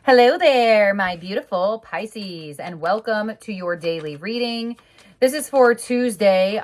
Hello there, my beautiful Pisces, and welcome to your daily reading. This is for Tuesday,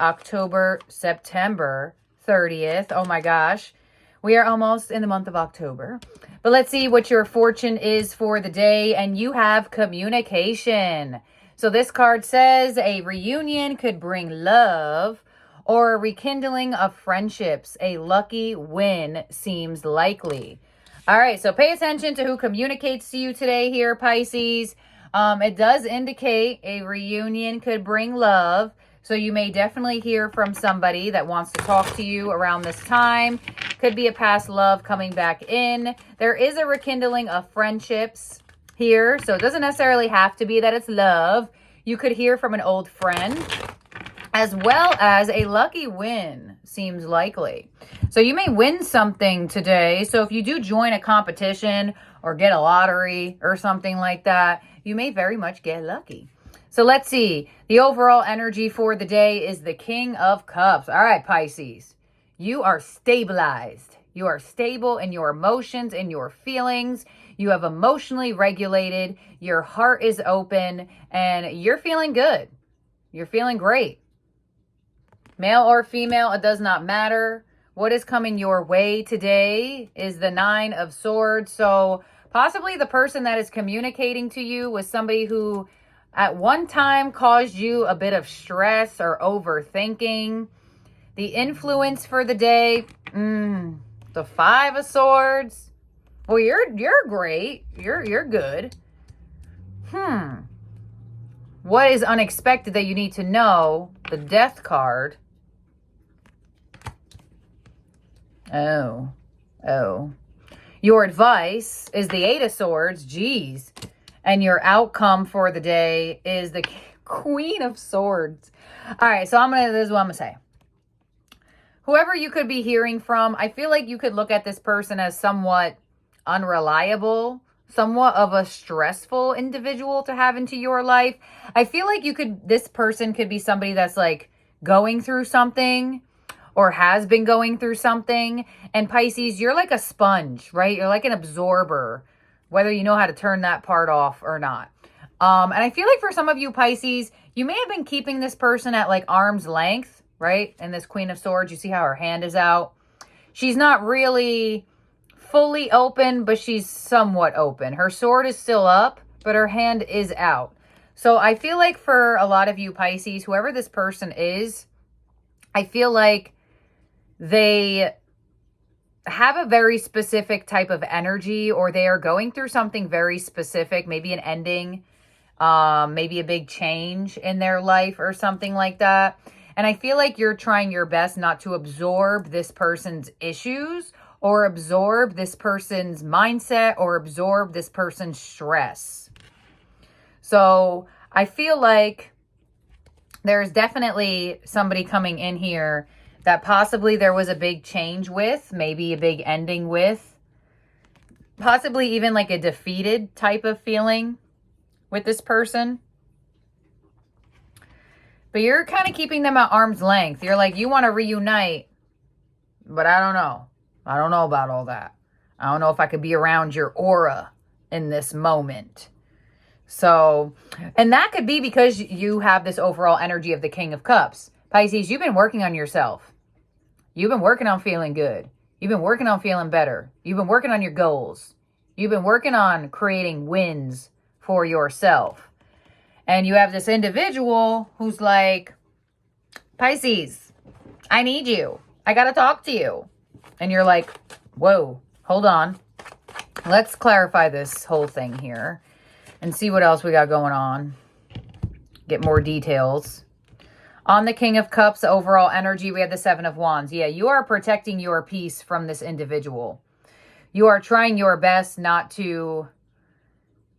September 30th. Oh my gosh, we are almost in the month of October. But let's see what your fortune is for the day, and you have communication. So this card says a reunion could bring love or a rekindling of friendships. A lucky win seems likely. All right, so pay attention to who communicates to you today here, Pisces. It does indicate a reunion could bring love. So you may definitely hear from somebody that wants to talk to you around this time. Could be a past love coming back in. There is a rekindling of friendships here. So it doesn't necessarily have to be that it's love. You could hear from an old friend, as well as a lucky win seems likely. So you may win something today. So if you do join a competition or get a lottery or something like that, you may very much get lucky. So let's see. The overall energy for the day is the King of Cups. All right, Pisces, you are stabilized. You are stable in your emotions and your feelings. You have emotionally regulated. Your heart is open and you're feeling good. You're feeling great. Male or female, it does not matter. What is coming your way today is the Nine of Swords. So possibly the person that is communicating to you was somebody who at one time caused you a bit of stress or overthinking. The influence for the day, the Five of Swords. Well, you're great. You're good. What is unexpected that you need to know? The Death card. Oh. Your advice is the Eight of Swords. Geez. And your outcome for the day is the Queen of Swords. All right, so this is what I'm going to say. Whoever you could be hearing from, I feel like you could look at this person as somewhat unreliable, somewhat of a stressful individual to have into your life. I feel like this person could be somebody that's like going through something or has been going through something. And Pisces, you're like a sponge, right? You're like an absorber, whether you know how to turn that part off or not. And I feel like for some of you Pisces, you may have been keeping this person at like arm's length, right? And this Queen of Swords, you see how her hand is out. She's not really fully open, but she's somewhat open. Her sword is still up, but her hand is out. So I feel like for a lot of you Pisces, whoever this person is, I feel like they have a very specific type of energy, or they are going through something very specific, maybe an ending, maybe a big change in their life or something like that. And I feel like you're trying your best not to absorb this person's issues or absorb this person's mindset or absorb this person's stress. So I feel like there's definitely somebody coming in here that possibly there was a big change with, maybe a big ending with, possibly even like a defeated type of feeling with this person. But you're kind of keeping them at arm's length. You're like, you want to reunite, but I don't know. I don't know about all that. I don't know if I could be around your aura in this moment. So, and that could be because you have this overall energy of the King of Cups. Pisces, you've been working on yourself. You've been working on feeling good. You've been working on feeling better. You've been working on your goals. You've been working on creating wins for yourself. And you have this individual who's like, Pisces, I need you. I got to talk to you. And you're like, whoa, hold on. Let's clarify this whole thing here and see what else we got going on. Get more details. On the King of Cups, overall energy, we have the Seven of Wands. Yeah, you are protecting your peace from this individual. You are trying your best not to,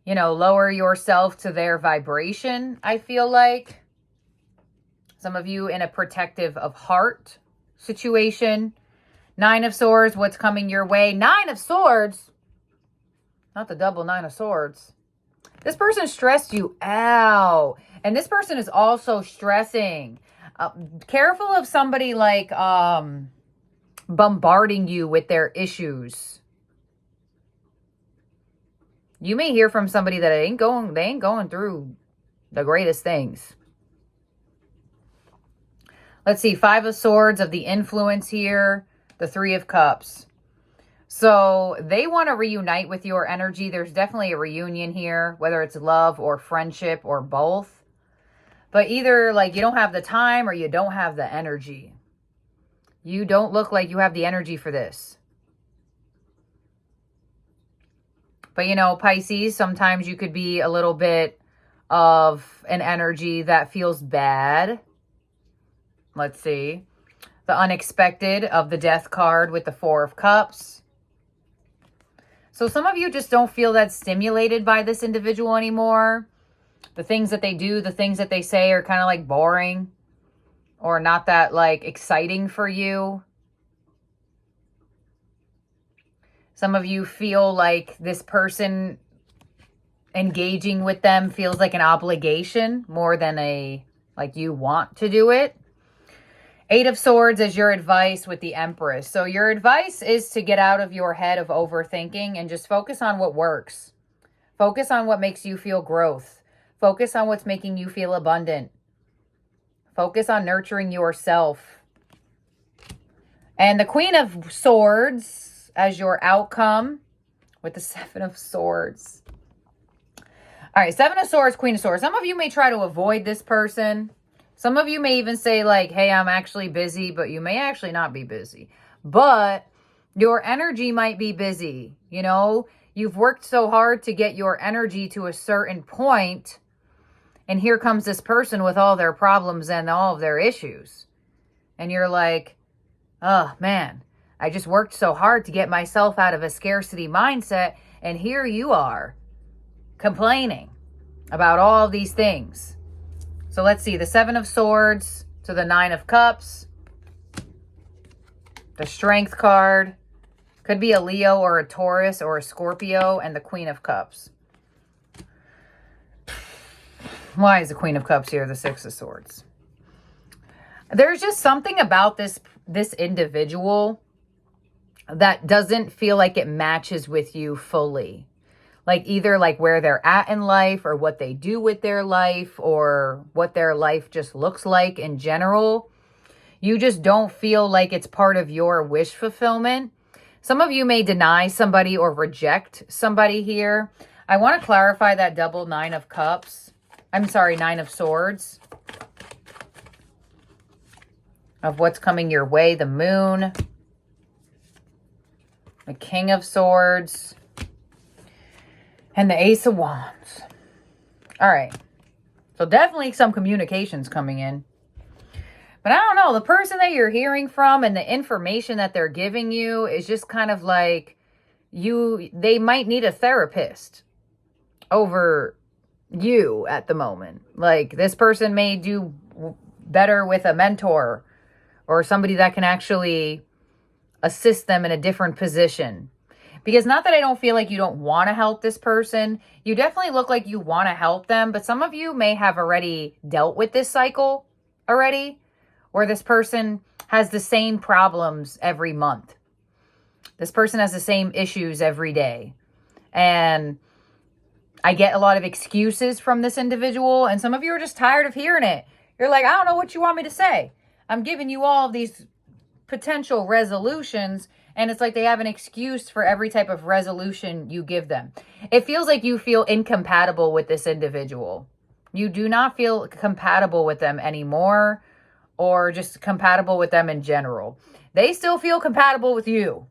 lower yourself to their vibration, I feel like. Some of you in a protective of heart situation. Nine of Swords, what's coming your way? Nine of Swords. Not the double Nine of Swords. This person stressed you out. And this person is also stressing. Careful of somebody like bombarding you with their issues. You may hear from somebody that they ain't going through the greatest things. Let's see, 5 of Swords of the influence here, the 3 of Cups. So they want to reunite with your energy. There's definitely a reunion here, whether it's love or friendship or both. But either like you don't have the time or you don't have the energy. You don't look like you have the energy for this. But you know, Pisces, sometimes you could be a little bit of an energy that feels bad. Let's see. The unexpected of the Death card with the 4 of Cups. So some of you just don't feel that stimulated by this individual anymore. The things that they do, the things that they say are kind of like boring or not that like exciting for you. Some of you feel like this person engaging with them feels like an obligation more than like you want to do it. 8 of Swords is your advice with the Empress. So your advice is to get out of your head of overthinking and just focus on what works. Focus on what makes you feel growth. Focus on what's making you feel abundant. Focus on nurturing yourself. And the Queen of Swords as your outcome with the 7 of Swords. All right, 7 of Swords, Queen of Swords. Some of you may try to avoid this person. Some of you may even say like, hey, I'm actually busy, but you may actually not be busy. But your energy might be busy. You know, you've worked so hard to get your energy to a certain point. And here comes this person with all their problems and all of their issues. And you're like, oh, man, I just worked so hard to get myself out of a scarcity mindset. And here you are complaining about all these things. So let's see, the 7 of Swords to the 9 of Cups. The Strength card. Could be a Leo or a Taurus or a Scorpio. And the Queen of Cups. Why is the Queen of Cups here? The 6 of Swords. There's just something about this individual that doesn't feel like it matches with you fully. Like either like where they're at in life or what they do with their life or what their life just looks like in general. You just don't feel like it's part of your wish fulfillment. Some of you may deny somebody or reject somebody here. I want to clarify that double 9 of Cups. I'm sorry, 9 of Swords. Of what's coming your way. The Moon. The King of Swords. And the Ace of Wands. All right. So definitely some communications coming in. But I don't know. The person that you're hearing from and the information that they're giving you is just kind of like they might need a therapist over you at the moment. Like this person may do better with a mentor or somebody that can actually assist them in a different position. Because not that I don't feel like you don't want to help this person. You definitely look like you want to help them. But some of you may have already dealt with this cycle already. Where this person has the same problems every month. This person has the same issues every day. And I get a lot of excuses from this individual. And some of you are just tired of hearing it. You're like, I don't know what you want me to say. I'm giving you all of these potential resolutions. And it's like they have an excuse for every type of resolution you give them. It feels like you feel incompatible with this individual. You do not feel compatible with them anymore or just compatible with them in general. They still feel compatible with you,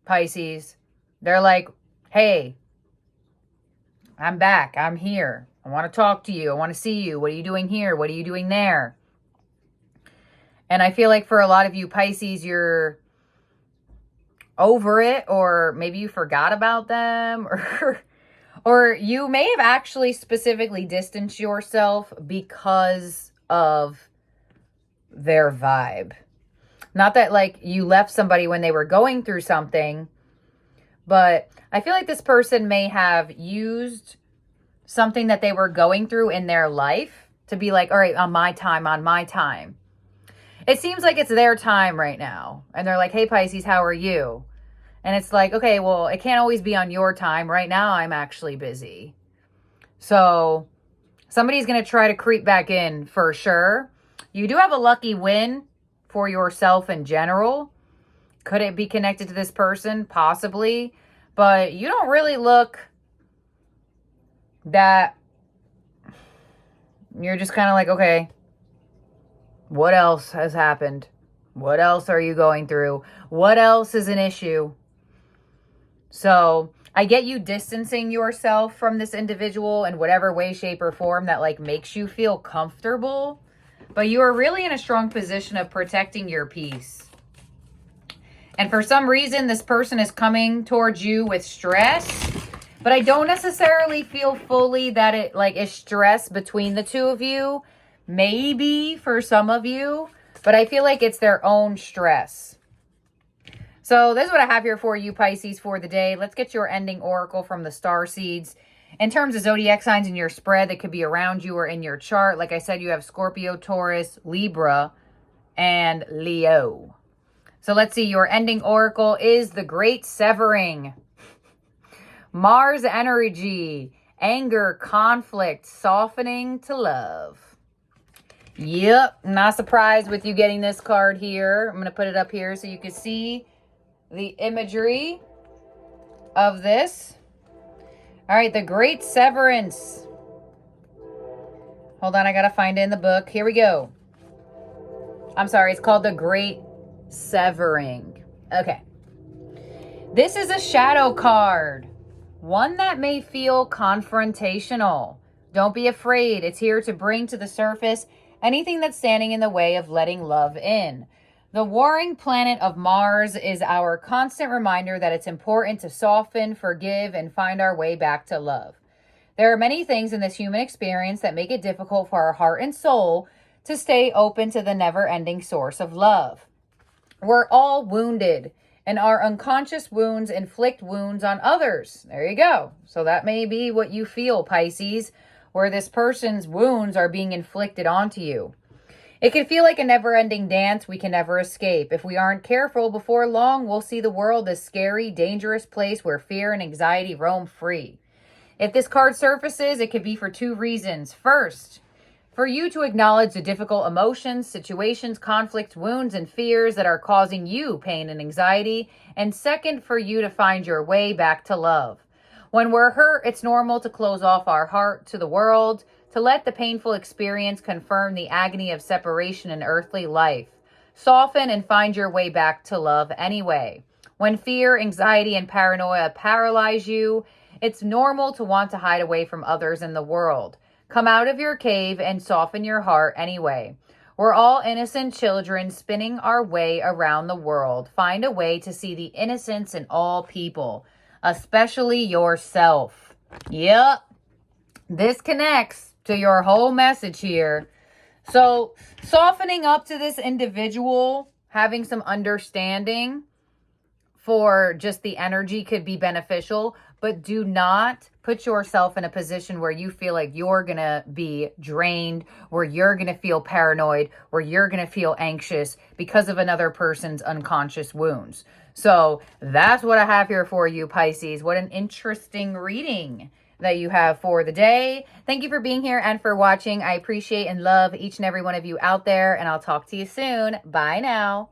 Pisces. They're like, hey, I'm back. I'm here. I want to talk to you. I want to see you. What are you doing here? What are you doing there? And I feel like for a lot of you Pisces, you're over it, or maybe you forgot about them, or you may have actually specifically distanced yourself because of their vibe. Not that like you left somebody when they were going through something, but I feel like this person may have used something that they were going through in their life to be like, all right, on my time. It seems like it's their time right now. And they're like, hey, Pisces, how are you? And it's like, okay, well, it can't always be on your time. Right now, I'm actually busy. So somebody's going to try to creep back in for sure. You do have a lucky win for yourself in general. Could it be connected to this person? Possibly. But you don't really look that... You're just kind of like, okay, what else has happened? What else are you going through? What else is an issue? So I get you distancing yourself from this individual in whatever way, shape, or form that like makes you feel comfortable. But you are really in a strong position of protecting your peace. And for some reason, this person is coming towards you with stress. But I don't necessarily feel fully that it like is stress between the two of you. Maybe for some of you. But I feel like it's their own stress. So this is what I have here for you, Pisces, for the day. Let's get your ending oracle from the star seeds. In terms of zodiac signs in your spread that could be around you or in your chart, like I said, you have Scorpio, Taurus, Libra, and Leo. So let's see. Your ending oracle is the Great Severing. Mars energy, anger, conflict, softening to love. Yep, not surprised with you getting this card here. I'm going to put it up here so you can see the imagery of this. All right, the Great Severance. Hold on, I got to find it in the book. Here we go. I'm sorry, it's called the Great Severing. Okay. This is a shadow card. One that may feel confrontational. Don't be afraid. It's here to bring to the surface anything that's standing in the way of letting love in. The warring planet of Mars is our constant reminder that it's important to soften, forgive, and find our way back to love. There are many things in this human experience that make it difficult for our heart and soul to stay open to the never-ending source of love. We're all wounded, and our unconscious wounds inflict wounds on others. There you go. So that may be what you feel, Pisces, where this person's wounds are being inflicted onto you. It can feel like a never-ending dance we can never escape. If we aren't careful, before long, we'll see the world as a scary, dangerous place where fear and anxiety roam free. If this card surfaces, it could be for two reasons. First, for you to acknowledge the difficult emotions, situations, conflicts, wounds, and fears that are causing you pain and anxiety. And second, for you to find your way back to love. When we're hurt, it's normal to close off our heart to the world, to let the painful experience confirm the agony of separation in earthly life. Soften and find your way back to love anyway. When fear, anxiety, and paranoia paralyze you, it's normal to want to hide away from others in the world. Come out of your cave and soften your heart anyway. We're all innocent children spinning our way around the world. Find a way to see the innocence in all people, especially yourself. Yep. This connects to your whole message here. So softening up to this individual, having some understanding for just the energy could be beneficial, but do not put yourself in a position where you feel like you're going to be drained, where you're going to feel paranoid, where you're going to feel anxious because of another person's unconscious wounds. So that's what I have here for you, Pisces. What an interesting reading that you have for the day. Thank you for being here and for watching. I appreciate and love each and every one of you out there, and I'll talk to you soon. Bye now.